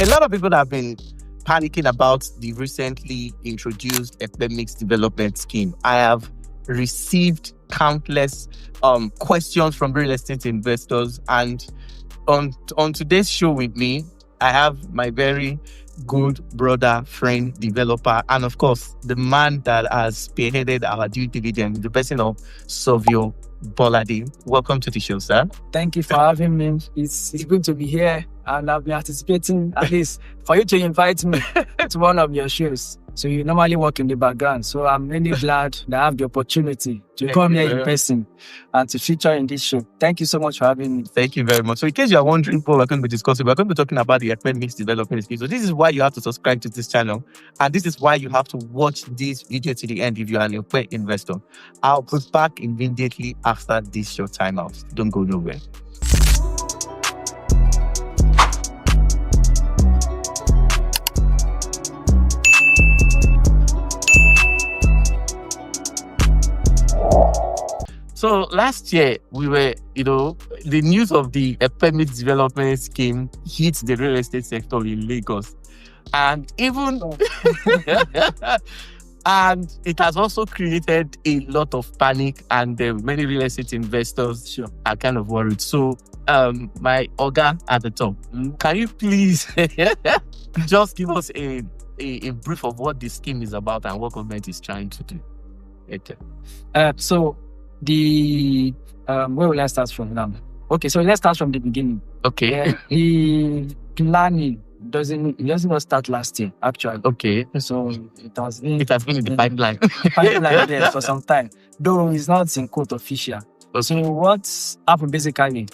A lot of people have been panicking about the recently introduced Epe Mixed Development Scheme. I have received countless questions from real estate investors, and on today's show with me, I have my very good brother, friend, developer, and of course, the man that has spearheaded our due diligence, the person of Savio Boladi. Welcome to the show, sir. Thank you for having me. It's good to be here, and I've been anticipating at least for you to invite me to one of your shows. So you normally work in the background. So I'm really glad that I have the opportunity to come here in person and to feature in this show. Thank you so much for having me. Thank you very much. So in case you are wondering what we're going to be discussing, we're going to be talking about the Epe Mixed Development Scheme. So this is why you have to subscribe to this channel. And this is why you have to watch this video to the end if you are an Epe investor. I'll be back immediately after this short timeout. Don't go nowhere. So last year, we were, the news of the Epe Mixed Development Scheme hit the real estate sector in Lagos. And even, and it has also created a lot of panic, and many real estate investors are kind of worried. So my Oga at the top, can you please just give us a brief of what this scheme is about and what government is trying to do? So the where will I start from now? Okay, so let's start from the beginning. Okay. The planning doesn't not start last year, actually. Okay. So it has been in the pipeline. There for some time, though it's not in quote official. Okay. So what's happened basically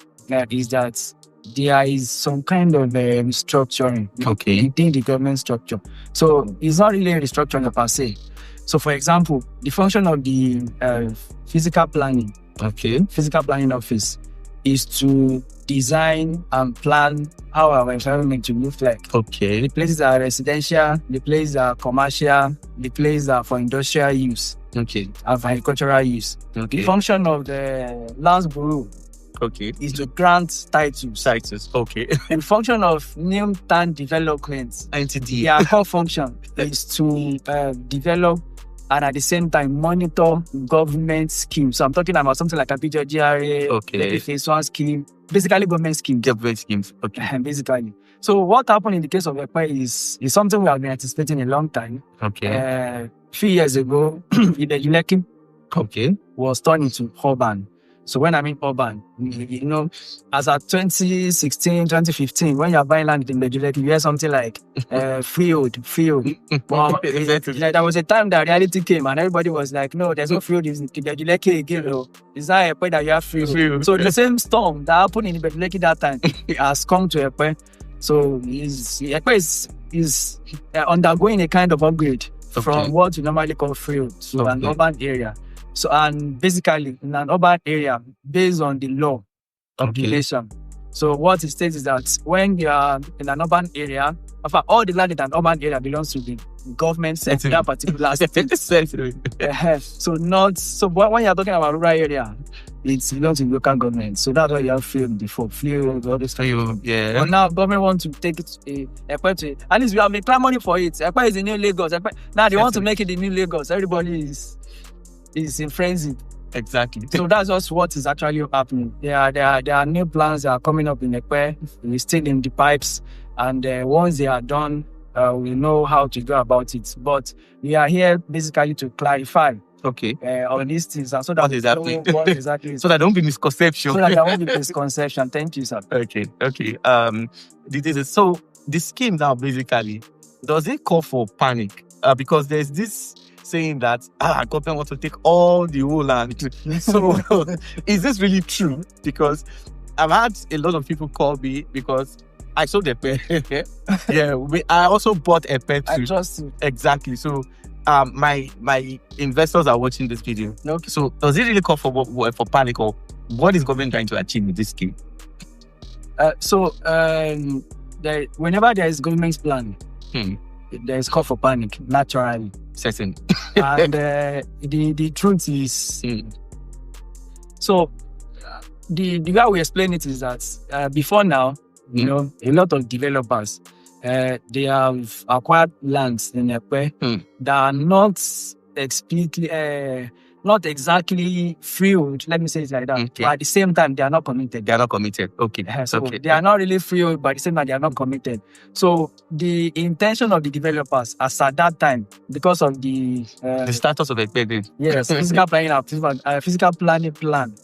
is that there is some kind of restructuring within the government structure. So it's not really a restructuring per se. So, for example, the function of the physical planning office is to design and plan how our environment will look like. Okay. The places are residential, the places are commercial, the places are for industrial use. Okay. And for agricultural use. Okay. The function of the Lands Bureau is to grant titles. Okay. The function of new town development, NTDA, their core function is to develop and at the same time monitor government schemes. So I'm talking about something like a PGRA, the Phase 1 scheme, basically government schemes. Government schemes, okay. Basically. So what happened in the case of Epe is something we have been anticipating a long time. Okay. A few years ago, Epe-Ibeju Lekki was turned into urban. So when I mean urban, as at 2016, 2015, when you're buying land in Epe-Ibeju Lekki, you hear something like freehold. Well, there was a time that reality came and everybody was like, no, there's no freehold in Epe-Ibeju Lekki again. It's not Epe that you have freehold. So the same storm that happened in Epe-Ibeju Lekki that time has come to Epe. So Epe is undergoing a kind of upgrade from what you normally call freehold to an urban area. So, and basically in an urban area, based on the law regulation. So what it states is that when you are in an urban area, in fact, all the land in an urban area belongs to the government sector, that particular So when you're talking about rural area, it belongs to local government. So that's why you have field before. Field, all this stuff. Yeah. But now government want to take it Epe to, at least we have been clamoring for it. Epe is the new Lagos. Now they want to make it the new Lagos. Everybody is in frenzy. Exactly. So that's just what is actually happening. There are new plans that are coming up in Epe. We're still in the pipes, and once they are done, we know how to go about it. But we are here basically to clarify on these things, and so that what is happening. What exactly is so that there won't be misconception. So that there won't be misconception. Thank you, sir. Okay. So the scheme now basically, does it call for panic? Because there's this saying that government wants to take all the whole land. So is this really true? Because I've had a lot of people call me because I sold Epe. I also bought Epe too. I trust you. Exactly. So my investors are watching this video. Okay. So does it really call for panic, or what is government trying to achieve with this scheme? Whenever there is government plan, there is call for panic naturally. Certain. And the truth is, so the way we explain it is that before now, a lot of developers they have acquired lands in Epe that are not explicitly, not exactly freehold, let me say it like that. Okay. But at the same time, they are not committed. They are not committed. Okay. So Okay. they are not really freehold, but at the same time, they are not committed. So the intention of the developers, as at that time, because of the status of Epe. yes, physical planning plan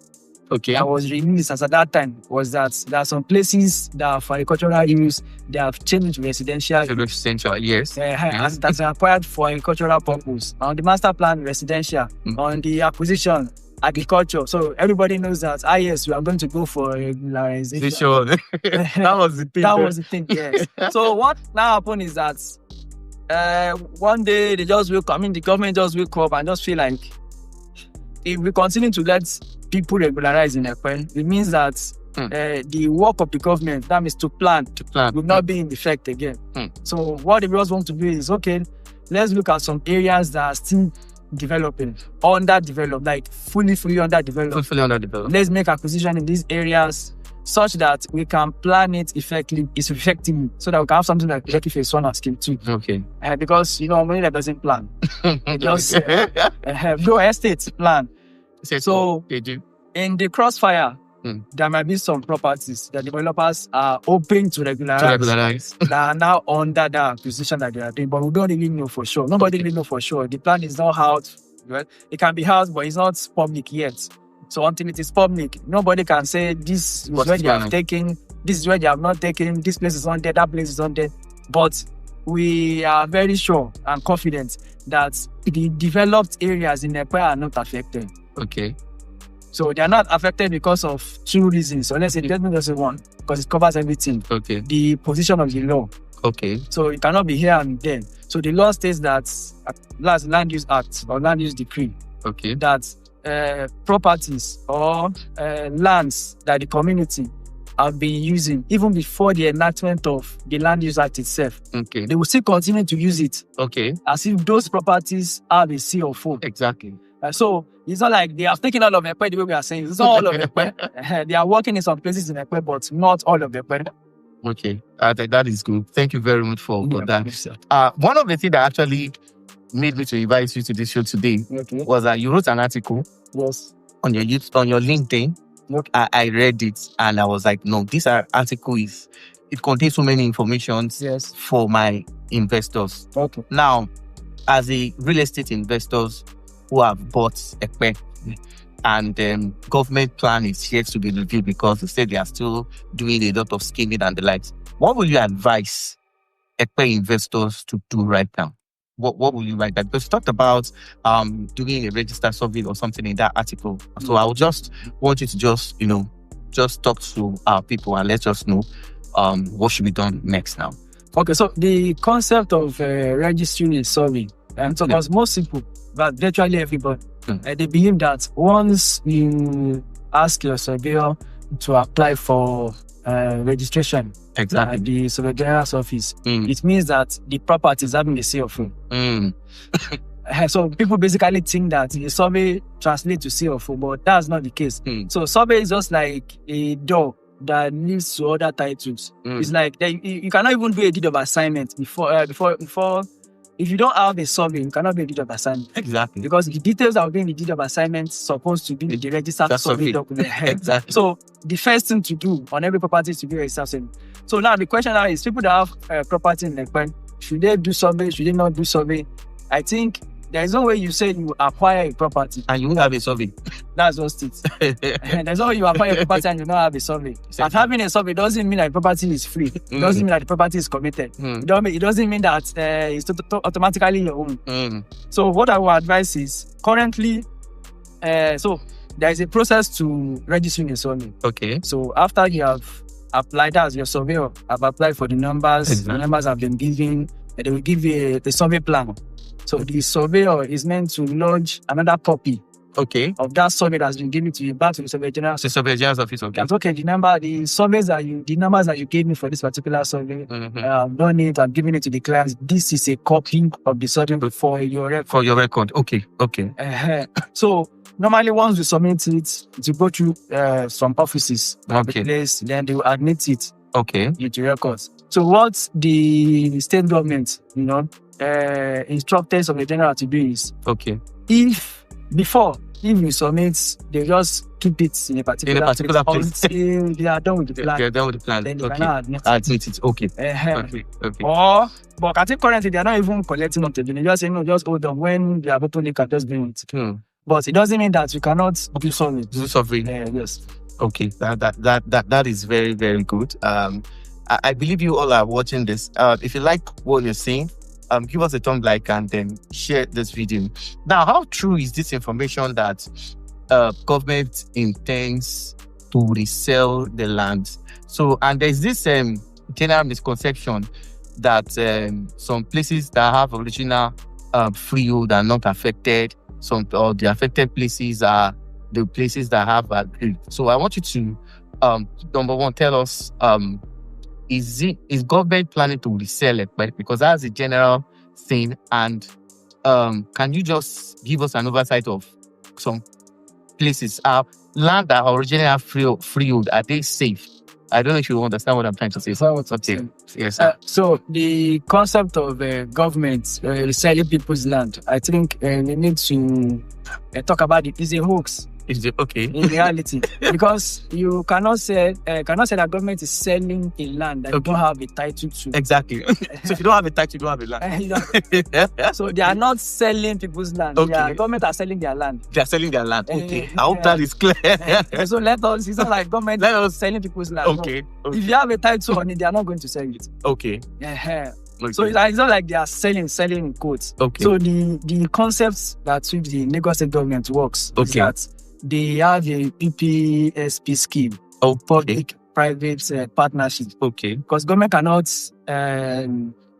Okay. that was released as at that time, was that there are some places that are for agricultural use, they have changed to residential. Residential, yes. And that's acquired for agricultural purpose. On the master plan, residential. On the acquisition, agriculture. So everybody knows that, yes, we are going to go for regularization. That was the thing. That was the thing, yes. So what now happened is that one day they just wake up, the government just wake up and just feel like, if we continue to let people regularize in Epe, it means that the work of the government, that means to plan, will not be in effect again. So what they just want to do is, okay, let's look at some areas that are still developing, underdeveloped, like fully underdeveloped. Fully underdeveloped. Let's make acquisition in these areas such that we can plan it effectively, so that we can have something like Lekki Phase 1 and Scheme 2. Okay. Because, money that doesn't plan. It just go estate plan. So, in the crossfire, there might be some properties that developers are hoping to regularize that are now under the acquisition that they are doing, but we don't really know for sure. Nobody really know for sure. The plan is not out. Well, it can be out, but it's not public yet. So until it is public, nobody can say this is where they have taken, this is where they have not taken, this place is on there, that place is on there. But we are very sure and confident that the developed areas in Epe are not affected. Okay. So they are not affected because of two reasons. So let's say the government doesn't want, because it covers everything. Okay. The position of the law. Okay. So it cannot be here and there. So the law states that Land Use Act or Land Use Decree. Okay. That properties or lands that the community have been using even before the enactment of the Land Use Act itself. Okay. They will still continue to use it. Okay. As if those properties have a CFO. Exactly. So it's not like they have taken all of Epe the way we are saying. It's not all of Epe. They are working in some places in Epe, but not all of Epe. Okay. That is good. Thank you very much for that. One of the things that actually made me to invite you to this show today was that you wrote an article on your LinkedIn. I read it and I was like, no, this article it contains so many informations for my investors. Okay. Now, as a real estate investors who have bought Epe and government plan is yet to be reviewed because they said they are still doing a lot of scheming and the likes, what will you advise Epe investors to do right now? What will you write that? Because you talked about doing a registered survey or something in that article. So I would just want you to just talk to our people and let us know what should be done next now. Okay, so the concept of registering a survey, so because most people, but virtually everybody, they believe that once you ask your surveyor to apply for registration at the surveyor's office, it means that the property is having a CFO. So people basically think that a survey translates to CFO, but that's not the case. So survey is just like a door that leads to other titles. It's like you cannot even do a deed of assignment before. If you don't have a survey, you cannot do a deed of assignment. Exactly. Because the details that will be in the deed of assignment supposed to be in the registered survey document. Exactly. So the first thing to do on every property is to do a registered survey. So now the question now is, people that have property in Lekki, should they do survey? Should they not do survey? I think there is no way you say you acquire a property and you won't have a survey. That's just it. There's no way you acquire a property and you don't have a survey. And having a survey doesn't mean that the property is free. It doesn't mean that the property is committed. It doesn't mean that it's automatically your own. So what I would advise is, currently, so there is a process to registering a survey. Okay. So after you have applied as your surveyor, have applied for the numbers, the numbers have been given, they will give you the survey plan. So the surveyor is meant to lodge another copy of that survey that's been given to you back to the Surveyor General. The Surveyor General's office, okay. That's okay. The numbers that you gave me for this particular survey, I've done it, I'm giving it to the clients. This is a copy of the survey for your record. For your record, okay. So normally once you submit it, to go through some offices, the place, then they will admit it into records. So what the state government, instructed the general to do is, Okay. if you submit, they just keep it in a particular place until they are done with the plan. They're done with the plan. Then they Okay. cannot admit it. Okay. it. Okay. But I think currently they are not even collecting up to the. They just say no, just hold on. When they have opened, they can just bring it. But it doesn't mean that we cannot do something. Do something. Yes. Okay. That is very, very good. I believe you all are watching this. If you like what you're seeing, give us a thumb like and then share this video. Now, how true is this information that government intends to resell the land? So, and there's this general misconception that some places that have original freehold are not affected. Or the affected places are the places that have agreed. So, I want you to number one, tell us is government planning to resell it? Because that's a general thing. And can you just give us an oversight of some places? Land that originally have freehold, are they safe? I don't know if you understand what I'm trying to say. Yes. So the concept of government selling people's land, I think we need to talk about it. It's a hoax. Is it okay? In reality, because you cannot say that government is selling a land that you don't have a title to. Exactly. So if you don't have a title, you don't have a land. So they are not selling people's land. Okay. Government are selling their land. They are selling their land. Okay. I hope that is clear. So it's not like government selling people's land. Okay. No. If you have a title on it, they are not going to sell it. Okay. Okay. So it's not like they are selling in quotes. Okay. So the concepts that with the Lagos State government works is that they have a PPSP scheme, public-private partnership. Okay. Because government cannot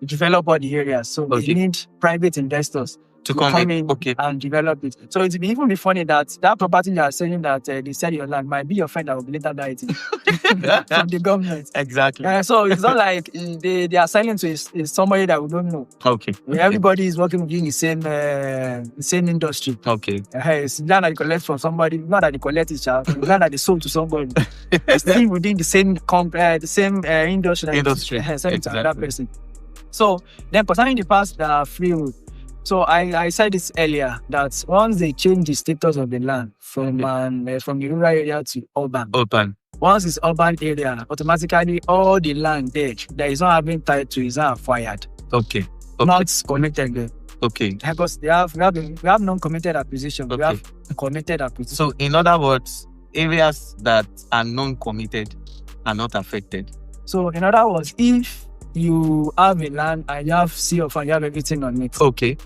develop all the areas, so they need private investors to come in and develop it. So it will even be funny that property they are saying that they sell your land might be your friend that will be later die from the government. Exactly. So it's not like they are selling to somebody that we don't know. Okay. Everybody is working within the same industry. Okay. It's land that you collect from somebody, not that you collect it, land that they sold to somebody. It's still within the same industry. Selling to another person. So then concerning the past freehold. So I said this earlier that once they change the status of the land from the rural area to urban. Once it's urban area, automatically all the land there that is not having title is not acquired. Okay. Not connected there. Okay. Because we have non-committed acquisition. We have committed acquisition. So in other words, areas that are non-committed are not affected. So in other words, if you have a land and you have sea of and you have everything on it. Okay.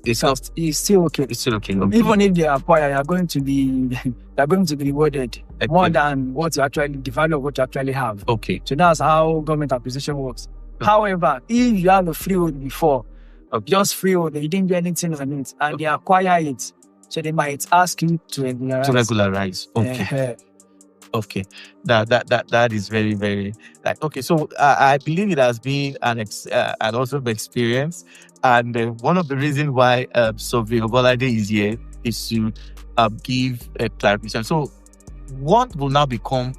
It's still okay. It's still okay. Even if they acquire, you're going to be rewarded more than what you actually develop, what you actually have. Okay. So that's how government acquisition works. However, if you have a freehold before, just freehold, you didn't do anything on it, and they acquire it, so they might ask you to regularize. Okay. Okay, that is very, very okay. So I believe it has been an awesome experience, and one of the reasons why Surveyor Bolade is here is to give a clarification. So, what will now become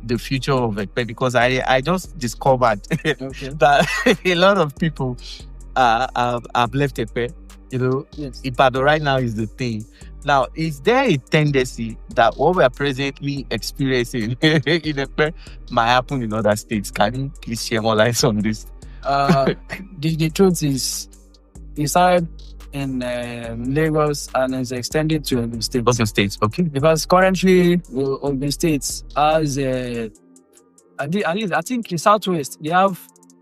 the future of Epe? Because I just discovered that a lot of people have left Epe. Ibadan right now is the thing. Now, is there a tendency that what we are presently experiencing in Epe might happen in other states? Can you please share more light on this? The truth is, it started in Lagos and is extended to Ogun State. Ogun State, okay. Because currently, Ogun State has, at least I think in Southwest, they have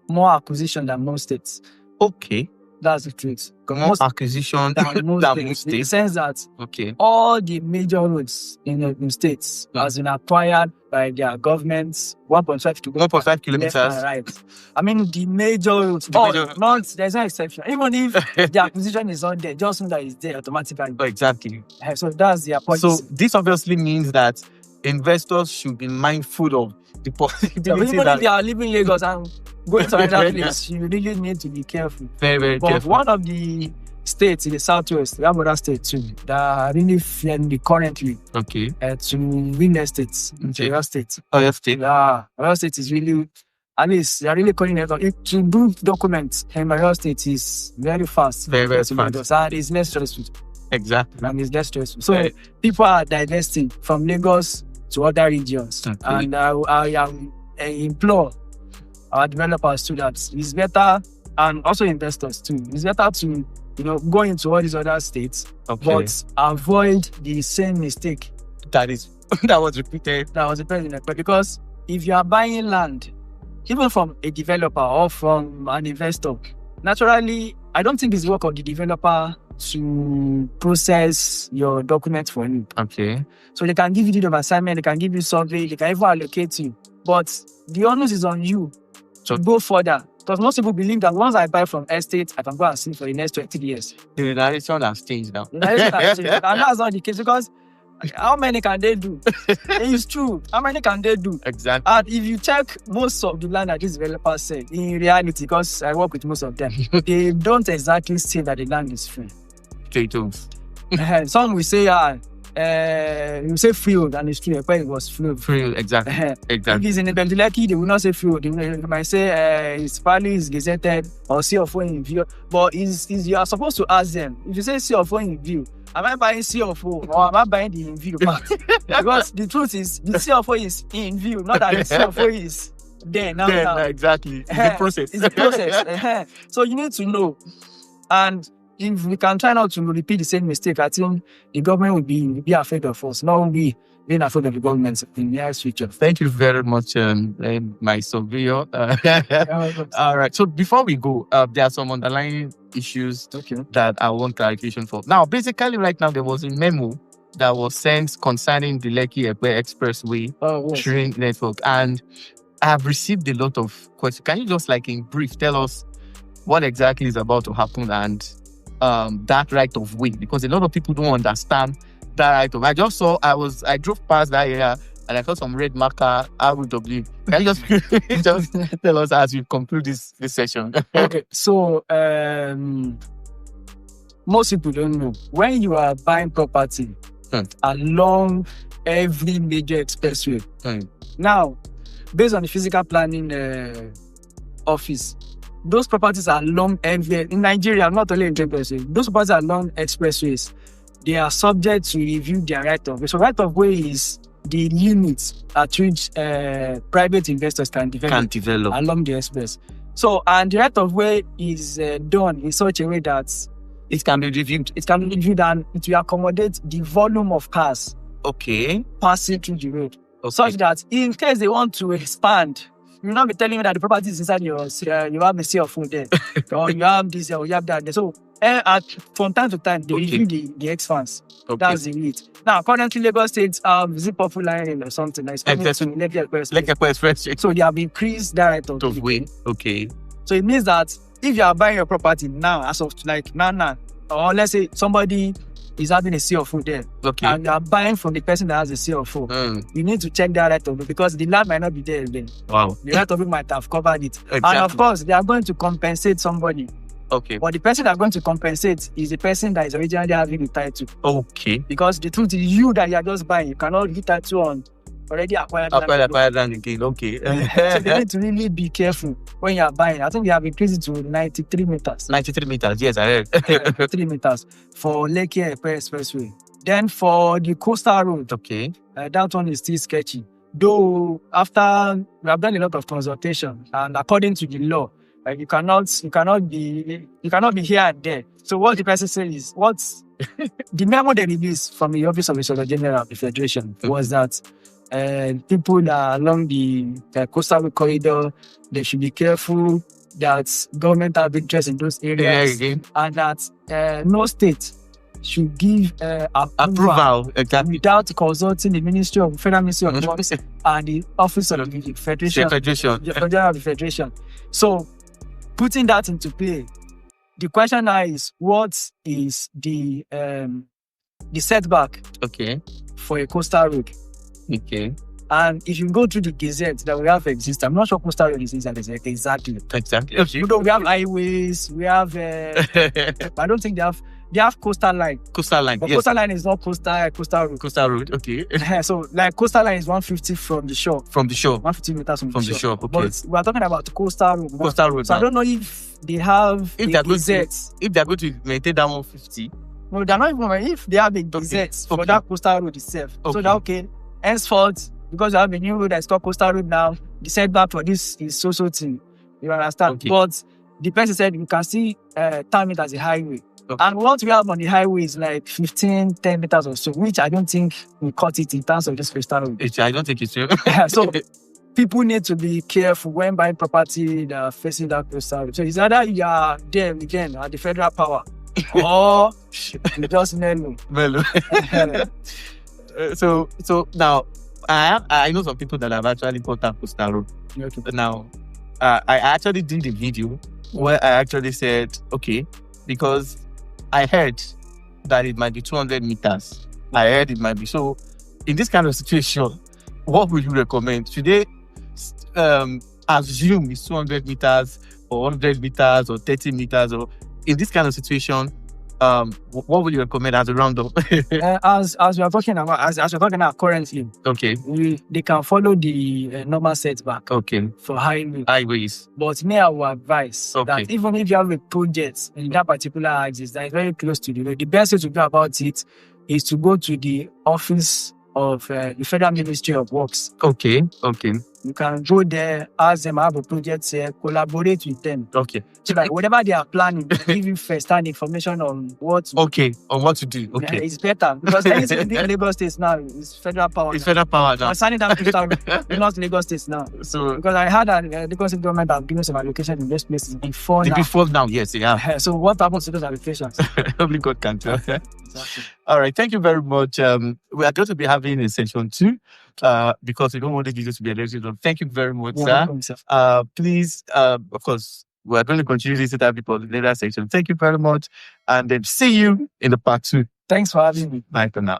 more acquisition than most states. Okay. That's the truth. More acquisition than most states. In the sense that all the major roads in the states has been acquired by their governments 1.5 kilometers. Right. I mean, the major roads. There's no exception. Even if the acquisition is on there, just know that it's there automatically. Exactly. So that's their policy. So this obviously means that investors should be mindful of the possibility even if they are living in Lagos and going to another place, you really need to be careful. Very, very careful. One of the states in the Southwest, we have other states too, that are really friendly currently to real estate in Oyo State. Oyo State? Yeah, Oyo State is really at least they are really calling it. To do documents in my real estate is very fast. Very fast. And it's less stressful. Exactly. And it's less stressful. So people are divesting from Lagos to other regions. Okay. And I implore our developers to that it's better, and also investors too. It's better to go into all these other states, but avoid the same mistake that was repeated. That was repeated. Because if you are buying land, even from a developer or from an investor, naturally, I don't think it's work of the developer to process your documents for you. Okay. So they can give you deed of assignment, they can give you survey, they can even allocate you. But the onus is on you to go further. Because most people believe that once I buy from estate, I can go and see for the next 20 years. The narration has changed now. And that's not the case, because how many can they do? It's true. How many can they do? Exactly. And if you check most of the land that these developers say, in reality, because I work with most of them, they don't exactly say that the land is free. They don't. Some will say, you say field, and it's true, but it was field. Field, exactly. Exactly. If it's in Epe-Ibeju Lekki, they will not say field. They might say it's probably is gazetted or C/4 in view. But you are supposed to ask them. If you say C/4 in view, am I buying C/4 or am I buying the in view part? Because the truth is, the C/4 is in view, not that the C/4 is there now. Exactly. It's the process. It's the process. So you need to know. And if we can try not to repeat the same mistake, I think the government will be afraid of us, not be being afraid of the government in the near future. Thank you very much, my surveyor. All right. So before we go, there are some underlying issues that I want clarification for. Now, basically, right now, there was a memo that was sent concerning the Lekki Epe Expressway train network, and I have received a lot of questions. Can you just, in brief, tell us what exactly is about to happen and that right of way? Because a lot of people don't understand that right of way. I drove past that area and I saw some red marker RW. Can you just tell us as we conclude this session? Okay, so most people don't know, when you are buying property along every major expressway, now based on the physical planning office, those properties are along everywhere in Nigeria, not only in expressways. Those properties are along expressways. They are subject to review their right of way. So right of way is the limits at which private investors can develop along the express. So, and the right of way is done in such a way that it can be reviewed. It can be reviewed, and it will accommodate the volume of cars passing through the road. Such that in case they want to expand, you will not be telling me that the property is inside your, you have a C/4 there, or you have this, or you have that there. So, from time to time, they review the expanse. That's the need. Now, currently, Lagos State is it popular line or something like that? Lekki Epe Express. So, they have increased that right of way. Okay. So, it means that if you are buying your property now, as of now, or let's say somebody is having a C/4 there, and you are buying from the person that has a C/4, you need to check that right of way, because the land might not be there then. Wow. The right of way might have covered it. Exactly. And of course, they are going to compensate somebody. Okay. But the person that are going to compensate is the person that is originally having the title. Okay. Because the truth is, you that you are just buying, you cannot get title on already acquired land again. Okay. So they need to really be careful when you are buying. I think they have increased it to 93 meters. 93 meters, yes, I heard. 93 meters for Lekki Epe Expressway. Then for the coastal road, that one is still sketchy. Though after we have done a lot of consultation, and according to the law, you cannot be here and there. So what the person says is, the memo they released from the Office of the Solicitor General of the Federation was that people that are along the coastal corridor, they should be careful that government have interest in those areas, and that no state should give approval without consulting the Ministry of Federal Ministry of Works and the Office of the Federation. So, putting that into play, the question now is, what is the setback for a coastal road? Okay. And if you go through the gazette that we have exist, I'm not sure coastal road is exactly. Okay. You know, we have highways, we have, I don't think they have they have coastal line. Coastal line. But Yes. coastal line is not coastal road. Coastal road. Okay. So like coastal line is 150 from the shore. From the shore. 150 meters from the shore. Okay. But we are talking about coastal road. Coastal road. So I don't know if they have if they're going gazettes. if they're going to maintain that 150. No, they're not even if they have a gazette for that coastal road itself. So that henceforth, because you have a new road that's called coastal road now, the setback for this is so thing. You understand? Okay. But the person said you can still term it as a highway. Okay. And what we have on the highway is like 10 meters or so, which I don't think we cut it in terms of this coastal road. I don't think it's true. So people need to be careful when buying property that are facing that coastal road. So it's either you are there again at the federal power or you just Melo. So now I know some people that have actually bought that coastal road. Okay. Now I actually did a video where I actually said, okay, because I heard that it might be 200 meters. I heard it might be. So in this kind of situation, what would you recommend? Should they assume it's 200 meters or 100 meters or 30 meters? Or in this kind of situation, what would you recommend as a roundup? As we are talking about, as we're talking about currently, Okay. They can follow the normal setback. Okay. For highways. But may I would advise Okay. that even if you have a project in that particular axis that is very close to the road, the best way to go about it is to go to the office of the Federal Ministry of Works. Okay. You can go there, ask them, have a project here, collaborate with them. Okay. So that whatever they are planning, they give you first-hand information on what. On what to do. Okay. It's better because anything in Lagos State now is federal power. It's federal power now. Concerning that it's not Lagos State now. So because I heard that Lagos State government have given some allocation in those places before now. Before now, yes, yeah. So what happens to those allocations? Only God can tell. Exactly. All right, thank you very much. We are going to be having a session 2 because we don't want the video to be a lecture. Thank you very much, sir. Please, of course, we are going to continue this interview for the later section. Thank you very much, and then see you in the part 2. Thanks for having me. Bye for now.